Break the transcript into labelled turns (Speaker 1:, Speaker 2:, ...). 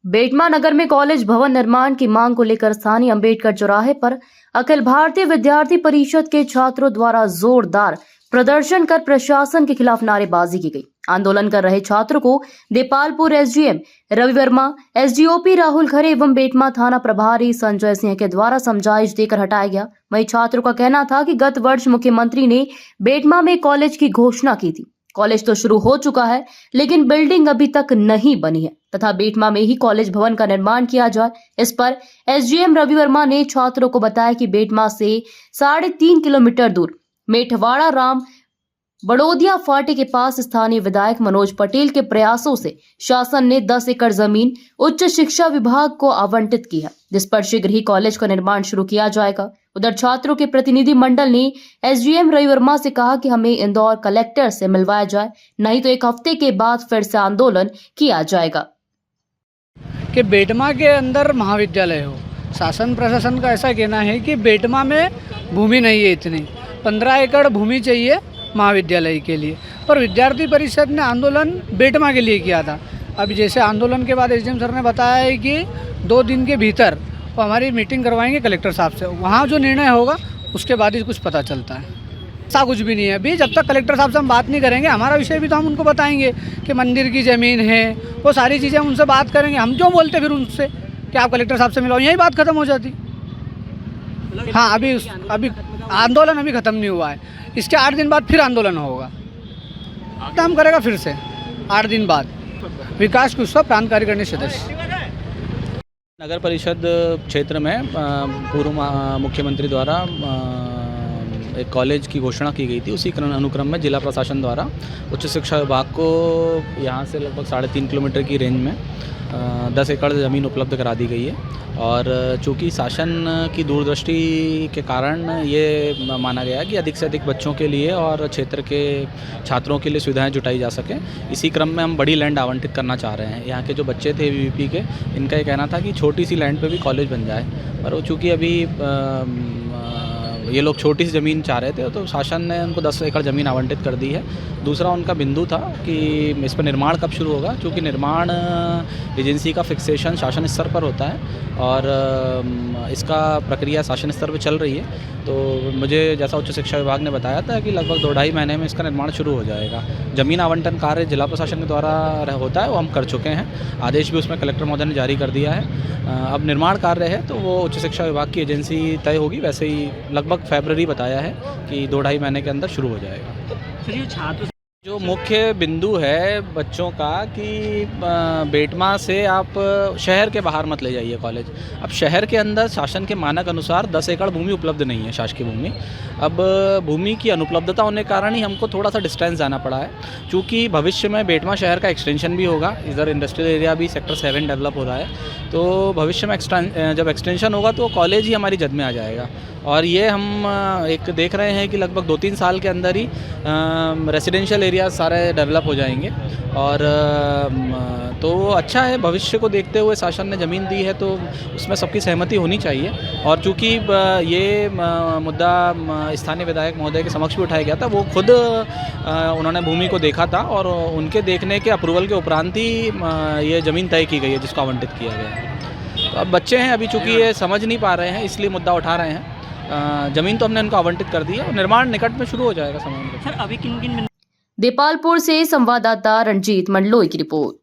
Speaker 1: बेटमा नगर में कॉलेज भवन निर्माण की मांग को लेकर स्थानीय अंबेडकर चौराहे पर अखिल भारतीय विद्यार्थी परिषद के छात्रों द्वारा जोरदार प्रदर्शन कर प्रशासन के खिलाफ नारेबाजी की गई। आंदोलन कर रहे छात्रों को देपालपुर एसडीएम रवि वर्मा, एसडीओपी राहुल खरे एवं बेटमा थाना प्रभारी संजय सिंह के द्वारा समझाइश देकर हटाया गया। वहीं छात्रों का कहना था कि गत वर्ष मुख्यमंत्री ने बेटमा में कॉलेज की घोषणा की थी। कॉलेज तो शुरू हो चुका है, लेकिन बिल्डिंग अभी तक नहीं बनी है तथा बेटमा में ही कॉलेज भवन का निर्माण किया जाए। इस पर एसडीएम रवि वर्मा ने छात्रों को बताया कि बेटमा से 3.5 किलोमीटर दूर मेठवाड़ा राम बड़ोदिया फाटे के पास स्थानीय विधायक मनोज पटेल के प्रयासों से शासन ने 10 एकड़ जमीन उच्च शिक्षा विभाग को आवंटित की है, जिस पर शीघ्र ही कॉलेज का निर्माण शुरू किया जाएगा। उधर छात्रों के प्रतिनिधि मंडल ने एसडीएम रवि वर्मा से कहा कि हमें इंदौर कलेक्टर से मिलवाया जाए, नहीं तो 1 हफ्ते के बाद फिर से आंदोलन किया जाएगा।
Speaker 2: कि बेटमा के अंदर महाविद्यालय हो, शासन प्रशासन का ऐसा कहना है कि बेटमा में भूमि नहीं है, इतनी 15 एकड़ भूमि चाहिए महाविद्यालय के लिए। पर विद्यार्थी परिषद ने आंदोलन बेटमा के लिए किया था। अभी जैसे आंदोलन के बाद एसडीएम सर ने बताया है कि 2 दिन के भीतर वो हमारी मीटिंग करवाएंगे कलेक्टर साहब से, वहाँ जो निर्णय होगा उसके बाद ही कुछ पता चलता है। ऐसा कुछ भी नहीं है अभी, जब तक कलेक्टर साहब से हम बात नहीं करेंगे। हमारा विषय भी तो हम उनको बताएंगे कि मंदिर की ज़मीन है, वो सारी चीज़ें हम उनसे बात करेंगे। हम क्यों बोलते फिर उनसे कि आप कलेक्टर साहब से मिलाओ, यही बात खत्म हो जाती। हाँ, अभी आंदोलन अभी ख़त्म नहीं हुआ है। इसके 8 दिन बाद फिर आंदोलन होगा, काम करेगा फिर से 8 दिन बाद। विकास कुशवाहा प्रांत कार्यकारिणी सदस्य।
Speaker 3: नगर परिषद क्षेत्र में पूर्व मुख्यमंत्री द्वारा एक कॉलेज की घोषणा की गई थी। उसी अनुक्रम में जिला प्रशासन द्वारा उच्च शिक्षा विभाग को यहाँ से लगभग 3.5 किलोमीटर की रेंज में 10 एकड़ ज़मीन उपलब्ध करा दी गई है। और चूँकि शासन की दूरदृष्टि के कारण ये माना गया है कि अधिक से अधिक बच्चों के लिए और क्षेत्र के छात्रों के लिए सुविधाएं जुटाई जा सकें, इसी क्रम में हम बड़ी लैंड आवंटित करना चाह रहे हैं। यहाँ के जो बच्चे थे एबीवीपी के, इनका ये कहना था कि छोटी सी लैंड पे भी कॉलेज बन जाए, पर चूँकि अभी ये लोग छोटी सी ज़मीन चाह रहे थे तो शासन ने उनको 10 एकड़ ज़मीन आवंटित कर दी है। दूसरा उनका बिंदु था कि इस पर निर्माण कब शुरू होगा, क्योंकि निर्माण एजेंसी का फिक्सेशन शासन स्तर पर होता है और इसका प्रक्रिया शासन स्तर पर चल रही है। तो मुझे जैसा उच्च शिक्षा विभाग ने बताया था कि लगभग 2-2.5 महीने में इसका निर्माण शुरू हो जाएगा। ज़मीन आवंटन कार्य जिला प्रशासन के द्वारा होता है, वो हम कर चुके हैं। आदेश भी उसमें कलेक्टर महोदय ने जारी कर दिया है। अब निर्माण कार्य है तो वो उच्च शिक्षा विभाग की एजेंसी तय होगी। वैसे ही लगभग फरवरी बताया है कि 2-2.5 महीने के अंदर शुरू हो जाएगा।
Speaker 2: छात्र
Speaker 3: जो मुख्य बिंदु है बच्चों का कि बेटमा से आप शहर के बाहर मत ले जाइए कॉलेज। अब शहर के अंदर शासन के मानक अनुसार 10 एकड़ भूमि उपलब्ध नहीं है, शासकीय भूमि। अब भूमि की अनुपलब्धता होने के कारण ही हमको थोड़ा सा डिस्टेंस जाना पड़ा है, क्योंकि भविष्य में बेटमा शहर का एक्सटेंशन भी होगा। इधर इंडस्ट्रियल एरिया भी सेक्टर 7 डेवलप हो रहा है, तो भविष्य में जब एक्सटेंशन होगा तो कॉलेज ही हमारी जद में आ जाएगा। और ये हम एक देख रहे हैं कि लगभग 2-3 साल के अंदर ही रेसिडेंशियल एरिया सारे डेवलप हो जाएंगे। और तो अच्छा है, भविष्य को देखते हुए शासन ने ज़मीन दी है तो उसमें सबकी सहमति होनी चाहिए। और चूँकि ये मुद्दा स्थानीय विधायक महोदय के समक्ष भी उठाया गया था, वो खुद उन्होंने भूमि को देखा था और उनके देखने के अप्रूवल के उपरांत ही ये ज़मीन तय की गई है जिसको आवंटित किया गया है। तो अब बच्चे हैं, अभी चूँकि ये समझ नहीं पा रहे हैं इसलिए मुद्दा उठा रहे हैं। ज़मीन तो हमने उनको आवंटित कर दी है और निर्माण निकट में शुरू हो जाएगा समय में।
Speaker 2: सर, अभी किन
Speaker 1: देपालपुर से संवाददाता रणजीत मंडलोई की रिपोर्ट।